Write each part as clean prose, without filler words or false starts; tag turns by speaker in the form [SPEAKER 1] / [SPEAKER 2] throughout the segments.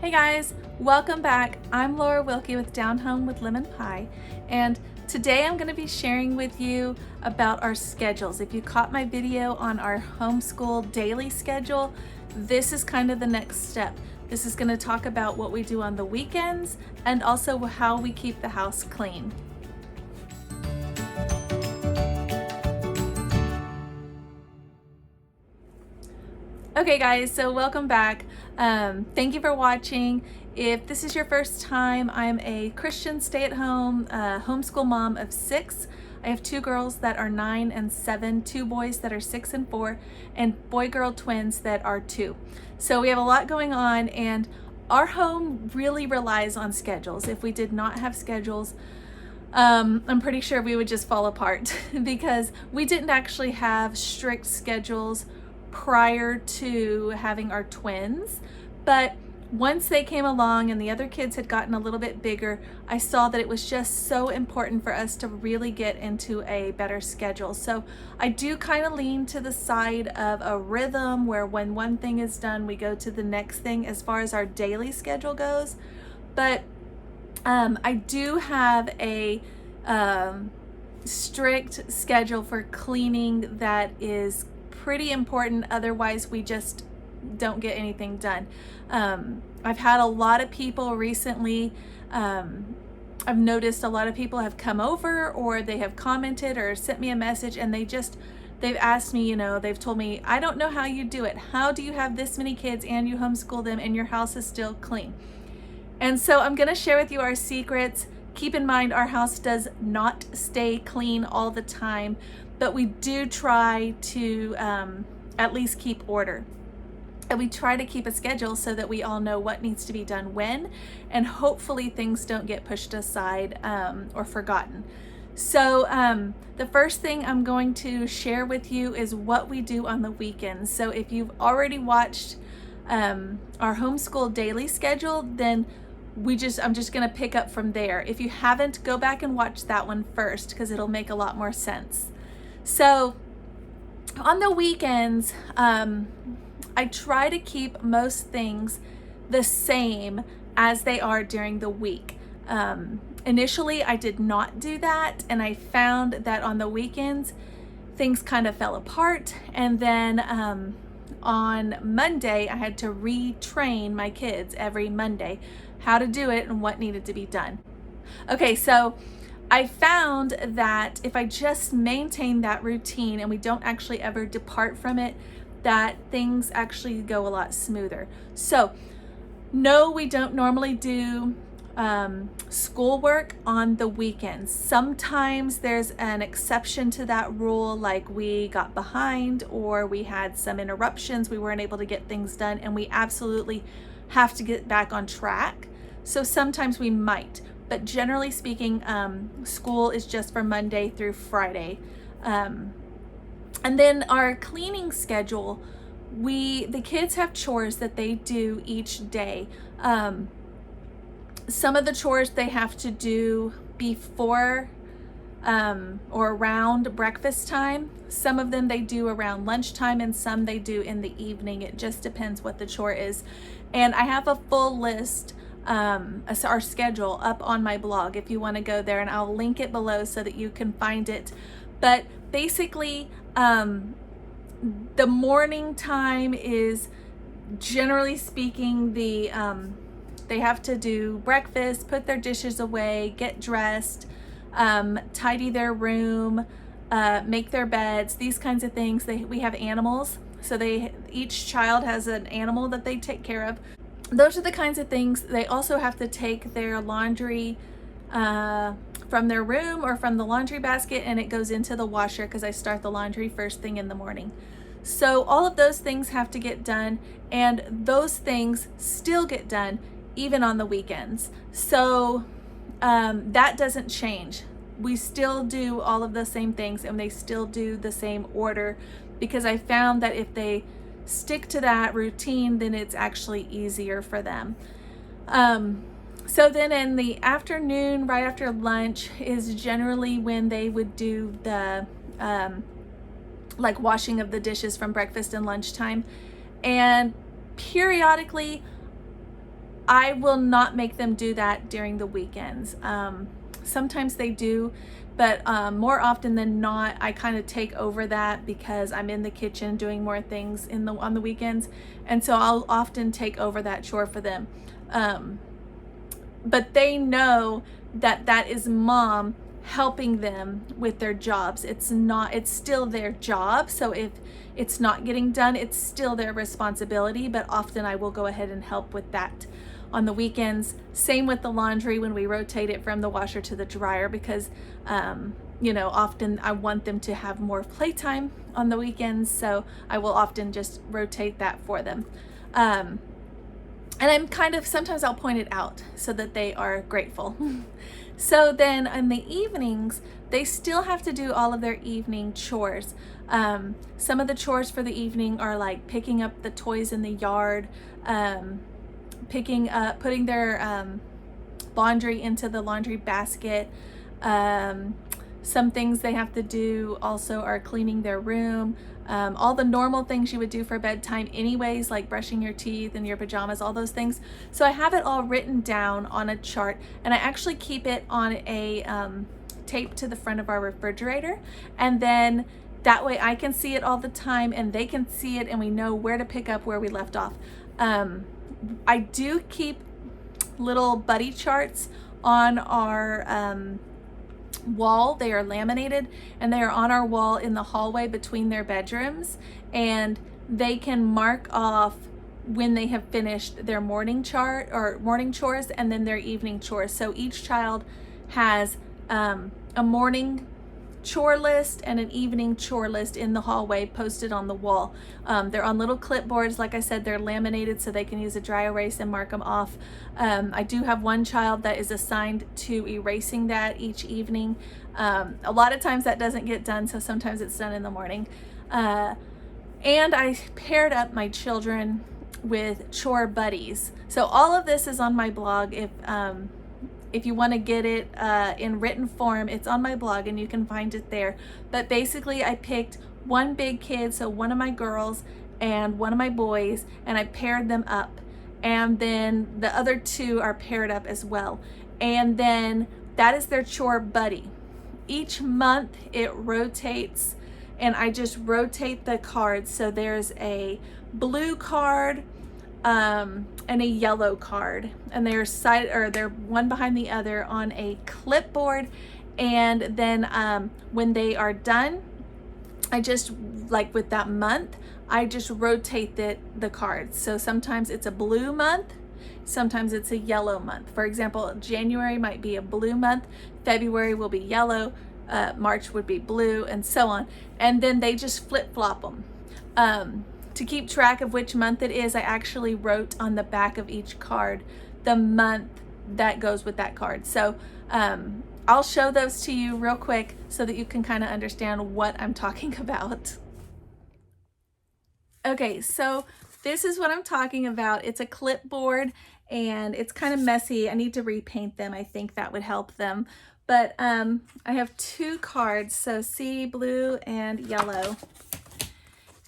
[SPEAKER 1] Hey guys, welcome back. I'm Laura Wilkie with Down Home with Lemon Pie, and today I'm going to be sharing with you about our schedules. If you caught my video on our homeschool daily schedule, this is kind of the next step. This is going to talk about what we do on the weekends and also how we keep the house clean. Okay guys, so welcome back. Thank you for watching. If this is your first time, I'm a Christian stay-at-home homeschool mom of 6. I have 2 girls that are 9 and 7, 2 boys that are 6 and 4, and boy-girl twins that are 2. So we have a lot going on, and our home really relies on schedules. If we did not have schedules, I'm pretty sure we would just fall apart because we didn't actually have strict schedules prior to having our twins. But once they came along and the other kids had gotten a little bit bigger, I saw that it was just so important for us to really get into a better schedule. So I do kind of lean to the side of a rhythm where when one thing is done, we go to the next thing as far as our daily schedule goes. But I do have a strict schedule for cleaning that is pretty important, otherwise we just don't get anything done. I've had a lot of people recently, I've noticed a lot of people have come over or they have commented or sent me a message, and they've asked me, they've told me, I don't know how you do it. How do you have this many kids and you homeschool them and your house is still clean? And so I'm gonna share with you our secrets. Keep in mind, our house does not stay clean all the time, but we do try to at least keep order. And we try to keep a schedule so that we all know what needs to be done when, and hopefully things don't get pushed aside or forgotten. So the first thing I'm going to share with you is what we do on the weekends. So if you've already watched our homeschool daily schedule, then I'm just gonna pick up from there. If you haven't, go back and watch that one first because it'll make a lot more sense. So on the weekends, I try to keep most things the same as they are during the week. Initially, I did not do that, and I found that on the weekends, things kind of fell apart. And then on Monday, I had to retrain my kids every Monday how to do it and what needed to be done. Okay, so I found that if I just maintain that routine and we don't actually ever depart from it, that things actually go a lot smoother. So no, we don't normally do schoolwork on the weekends. Sometimes there's an exception to that rule, like we got behind or we had some interruptions, we weren't able to get things done, and we absolutely have to get back on track. So sometimes we might, but generally speaking, school is just for Monday through Friday. And then our cleaning schedule, the kids have chores that they do each day. Some of the chores they have to do before or around breakfast time. Some of them they do around lunchtime, and some they do in the evening. It just depends what the chore is. And I have a full list, our schedule, up on my blog if you want to go there, and I'll link it below so that you can find it. But basically, the morning time is, generally speaking, they have to do breakfast, put their dishes away, get dressed, tidy their room, make their beds, these kinds of things. We have animals, so each child has an animal that they take care of. Those are the kinds of things. They also have to take their laundry from their room or from the laundry basket, and it goes into the washer because I start the laundry first thing in the morning. So all of those things have to get done, and those things still get done even on the weekends. So that doesn't change. We still do all of the same things, and they still do the same order, because I found that if they stick to that routine, then it's actually easier for them. So then in the afternoon, right after lunch, is generally when they would do the like washing of the dishes from breakfast and lunchtime. And periodically I will not make them do that during the weekends. Sometimes they do, but more often than not, I kind of take over that because I'm in the kitchen doing more things on the weekends, and so I'll often take over that chore for them. But they know that that is mom helping them with their jobs. It's still their job. So if it's not getting done, it's still their responsibility, but often I will go ahead and help with that on the weekends. Same with the laundry when we rotate it from the washer to the dryer, because often I want them to have more playtime on the weekends, so I will often just rotate that for them. And sometimes I'll point it out so that they are grateful. So then in the evenings, they still have to do all of their evening chores. Some of the chores for the evening are like picking up the toys in the yard, putting their laundry into the laundry basket. Some things they have to do also are cleaning their room. All the normal things you would do for bedtime anyways, like brushing your teeth and your pajamas, all those things. So I have it all written down on a chart, and I actually keep it on a tape to the front of our refrigerator, and then that way I can see it all the time and they can see it, and we know where to pick up where we left off. I do keep little buddy charts on our wall. They are laminated and they are on our wall in the hallway between their bedrooms, and they can mark off when they have finished their morning chores and then their evening chores. So each child has a morning chore list and an evening chore list in the hallway posted on the wall. They're on little clipboards. Like I said, they're laminated so they can use a dry erase and mark them off. I do have one child that is assigned to erasing that each evening. A lot of times that doesn't get done, so sometimes it's done in the morning. And I paired up my children with chore buddies. So all of this is on my blog. If you want to get it in written form, it's on my blog and you can find it there. But basically I picked one big kid, so one of my girls and one of my boys, and I paired them up. And then the other two are paired up as well. And then that is their chore buddy. Each month it rotates, and I just rotate the cards. So there's a blue card, and a yellow card, and they're one behind the other on a clipboard. And then when they are done, I just, like with that month, I just rotate the cards. So sometimes it's a blue month, sometimes it's a yellow month. For example, January might be a blue month, February will be yellow, March would be blue, and so on. And then they just flip-flop them. To keep track of which month it is, I actually wrote on the back of each card the month that goes with that card. So I'll show those to you real quick so that you can kind of understand what I'm talking about. Okay, so this is what I'm talking about. It's a clipboard and it's kind of messy. I need to repaint them. I think that would help them. But I have two cards, so see, blue and yellow.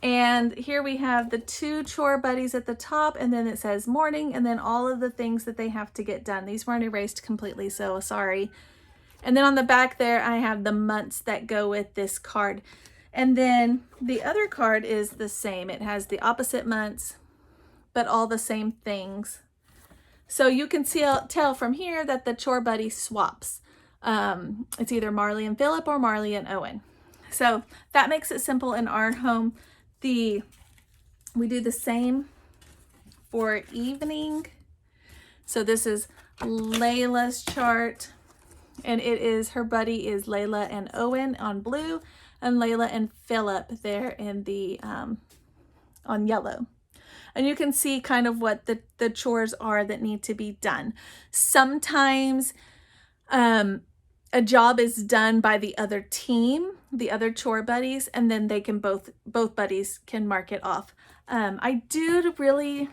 [SPEAKER 1] And here we have the two chore buddies at the top, and then it says morning, and then all of the things that they have to get done. These weren't erased completely, so sorry. And then on the back there, I have the months that go with this card. And then the other card is the same. It has the opposite months, but all the same things. So you can tell from here that the chore buddy swaps. It's either Marley and Philip or Marley and Owen. So that makes it simple in our home. We do the same for evening. So this is Layla's chart, and her buddy is Layla and Owen on blue, and Layla and Philip there in the on yellow. And you can see kind of what the chores are that need to be done. Sometimes a job is done by the other team, the other chore buddies, and then they can both buddies can mark it off. I do really,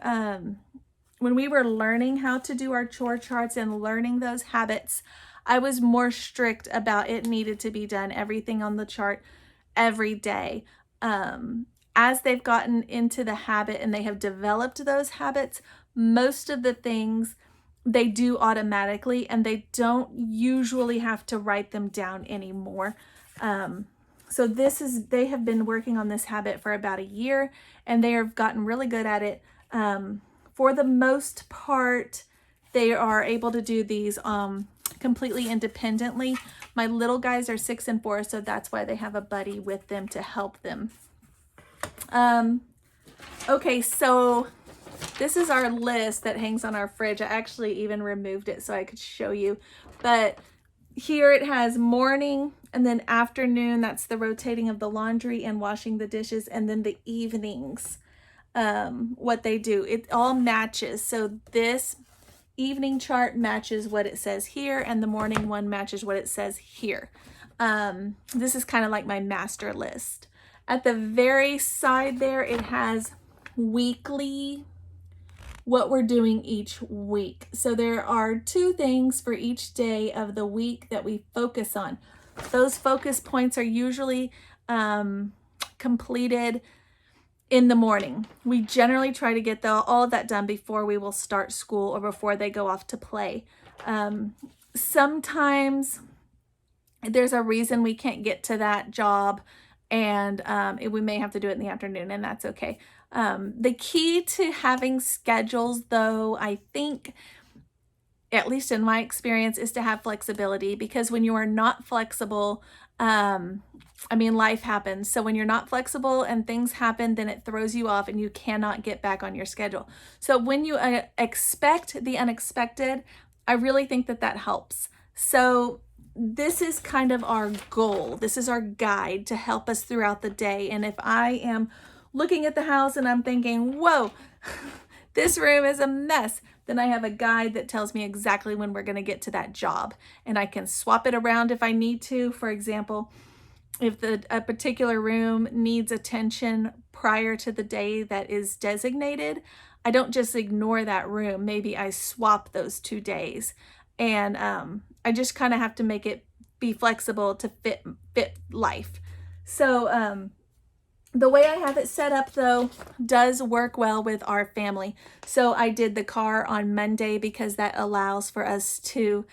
[SPEAKER 1] when we were learning how to do our chore charts and learning those habits, I was more strict about it needed to be done, everything on the chart every day. As they've gotten into the habit and they have developed those habits, most of the things they do automatically, and they don't usually have to write them down anymore. So they have been working on this habit for about a year, and they have gotten really good at it. For the most part, they are able to do these completely independently. My little guys are 6 and 4, so that's why they have a buddy with them to help them. Okay, so this is our list that hangs on our fridge. I actually even removed it so I could show you. But here it has morning, and then afternoon, that's the rotating of the laundry and washing the dishes, and then the evenings, what they do. It all matches. So this evening chart matches what it says here, and the morning one matches what it says here. This is kind of like my master list. At the very side there, it has weekly, what we're doing each week. So there are 2 things for each day of the week that we focus on. Those focus points are usually completed in the morning. We generally try to get all of that done before we will start school or before they go off to play. Sometimes there's a reason we can't get to that job, and we may have to do it in the afternoon, and that's okay. The key to having schedules, though, I think, at least in my experience, is to have flexibility, because when you are not flexible, life happens. So when you're not flexible and things happen, then it throws you off and you cannot get back on your schedule. So when you expect the unexpected, I really think that helps. So this is kind of our goal. This is our guide to help us throughout the day. And if I am looking at the house and I'm thinking, whoa, this room is a mess, then I have a guide that tells me exactly when we're going to get to that job. And I can swap it around if I need to. For example, if a particular room needs attention prior to the day that is designated, I don't just ignore that room. Maybe I swap those 2 days. And I just kind of have to make it be flexible to fit life. So the way I have it set up, though, does work well with our family. So I did the car on Monday because that allows for us to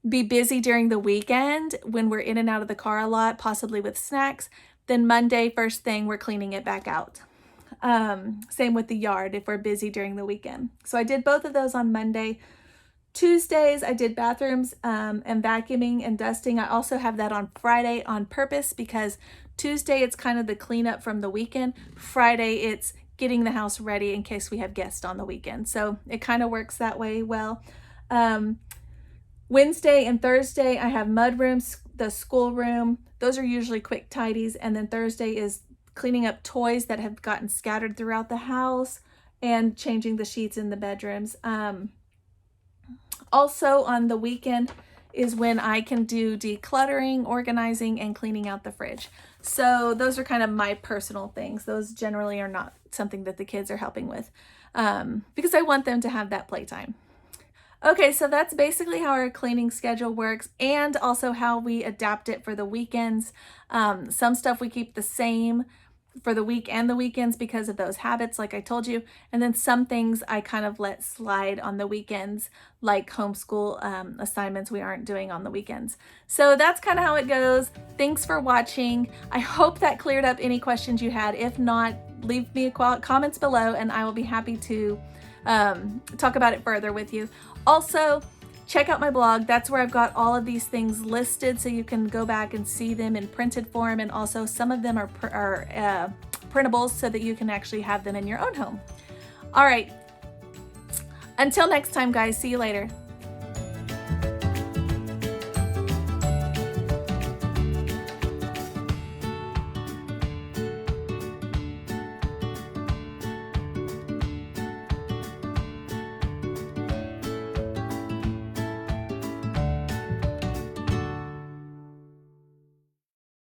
[SPEAKER 1] be busy during the weekend when we're in and out of the car a lot, possibly with snacks. Then Monday, first thing, we're cleaning it back out. Same with the yard if we're busy during the weekend. So I did both of those on Monday. Tuesdays, I did bathrooms and vacuuming and dusting. I also have that on Friday on purpose, because Tuesday, it's kind of the cleanup from the weekend. Friday, it's getting the house ready in case we have guests on the weekend. So it kind of works that way well. Wednesday and Thursday, I have mud rooms, the school room. Those are usually quick tidies. And then Thursday is cleaning up toys that have gotten scattered throughout the house and changing the sheets in the bedrooms. Also on the weekend is when I can do decluttering, organizing, and cleaning out the fridge. So those are kind of my personal things. Those generally are not something that the kids are helping with, because I want them to have that playtime. Okay, so that's basically how our cleaning schedule works, and also how we adapt it for the weekends. Some stuff we keep the same for the week and the weekends because of those habits, like I told you. And then some things I kind of let slide on the weekends, like homeschool assignments we aren't doing on the weekends. So that's kind of how it goes. Thanks for watching. I hope that cleared up any questions you had. If not, leave me comments below and I will be happy to talk about it further with you. Also, check out my blog. That's where I've got all of these things listed, so you can go back and see them in printed form, and also some of them are printables so that you can actually have them in your own home. All right. Until next time, guys. See you later.